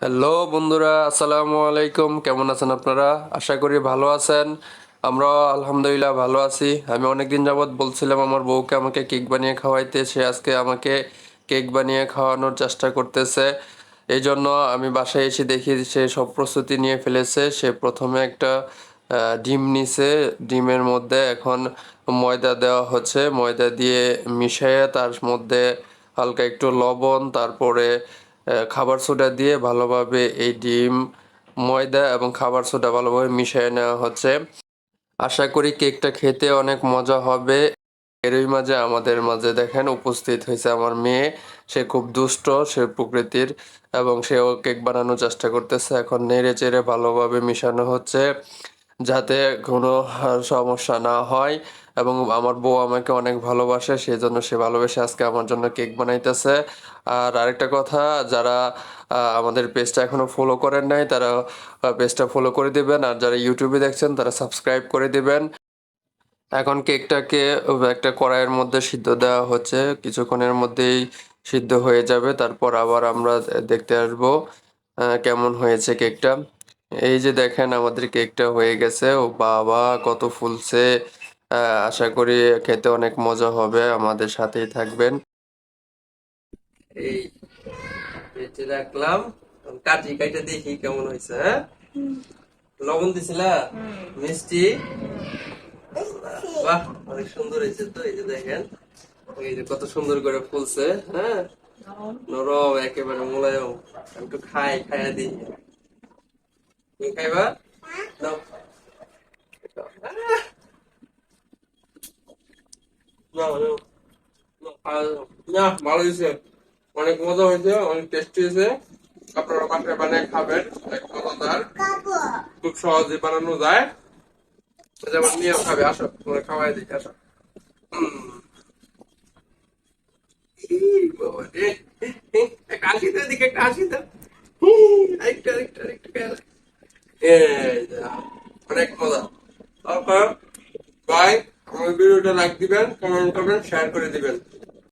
Hello বন্ধুরা, আসসালামু আলাইকুম। কেমন আছেন আপনারা? আশা করি ভালো আছেন। আমরা আলহামদুলিল্লাহ ভালো আছি। আমি অনেকদিন যাবৎ বলছিলাম আমার বউকে আমাকে কেক বানিয়ে খাওয়াইতে, সে আজকে আমাকে কেক বানিয়ে খাওয়ানোর চেষ্টা করতেছে। এই জন্য আমি বাসায় এসে দেখি সে সব প্রস্তুতি নিয়ে ফেলেছে। সে প্রথমে একটা ডিম নিছে, ডিমের মধ্যে এখন ময়দা দেওয়া হচ্ছে। ময়দা দিয়ে মিশিয়ে তার মধ্যে হালকা একটু লবণ, তারপরে খাবার সোডা দিয়ে ভালোভাবে এই ডিম, ময়দা এবং খাবার সোডা ভালোভাবে মিশিয়ে নেওয়া হচ্ছে। আশা করি কেকটা খেতে অনেক মজা হবে। এরই মাঝে আমাদের মাঝে দেখেন উপস্থিত হয়েছে আমার মেয়ে। সে খুব দুষ্ট, সে প্রকৃতির, এবং সেও কেক বানানোর চেষ্টা করতেছে। এখন নেড়ে চেড়ে ভালোভাবে মিশানো হচ্ছে যাতে কোনো সমস্যা না হয়। এবং আমার বউ আমাকে অনেক ভালোবাসে, সেই জন্য সে ভালোবেসে আজকে আমার জন্য কেক বানাইতেছে। আর আরেকটা কথা, যারা আমাদের পেজটা এখনো ফলো করেন নাই তারা পেজটা ফলো করে দিবেন, আর যারা ইউটিউবে দেখছেন তারা সাবস্ক্রাইব করে দিবেন। এখন কেকটাকে একটা কড়াইয়ের মধ্যে সিদ্ধ দেওয়া হচ্ছে, কিছুক্ষণের মধ্যেই সিদ্ধ হয়ে যাবে। তারপর আবার আমরা দেখতে আসবো কেমন হয়েছে কেকটা। এই যে দেখেন আমাদের কেকটা হয়ে গেছে। ও বাবা, কত ফুলছে! আশা করি খেতে অনেক মজা হবে। আমাদের সাথেই থাকবেন। এই বেঁচে রাখলাম, কাটি কাইটা দেখি কেমন হয়েছে। হ্যাঁ, লবণ দিছিলা? মিষ্টি? বাহ, অনেক সুন্দর হয়েছে তো। এই যে দেখেন, এই যে কত সুন্দর করে ফুলছে। হ্যাঁ, নরম একেবারে মোলায়েম। আমি একটু খাইয়া দিই। তুমি খাইবা? নাও। নাও, নাও, নাও, না, ভালো হয়েছে। অনেক মজা হয়েছে, অনেক টেস্টি হয়েছে। আপনারা বাসায় বানিয়ে খাবেন, অনেক মজাদার, খুব সহজে বানানো যায়। যেমন নিয়ে খাবে, আসো তোমরা খাওয়াই দিই, আসো। বাবা রে, একটা হাসি দাও, এদিকে একটা হাসি দাও। আরেকটু আরেকটু আরেকটু খেয়াল। এই যা, অনেক মজা। ওকে, বাই। আমার ভিডিওটা লাইক দিবেন, কমেন্ট করবেন, শেয়ার করে দিবেন।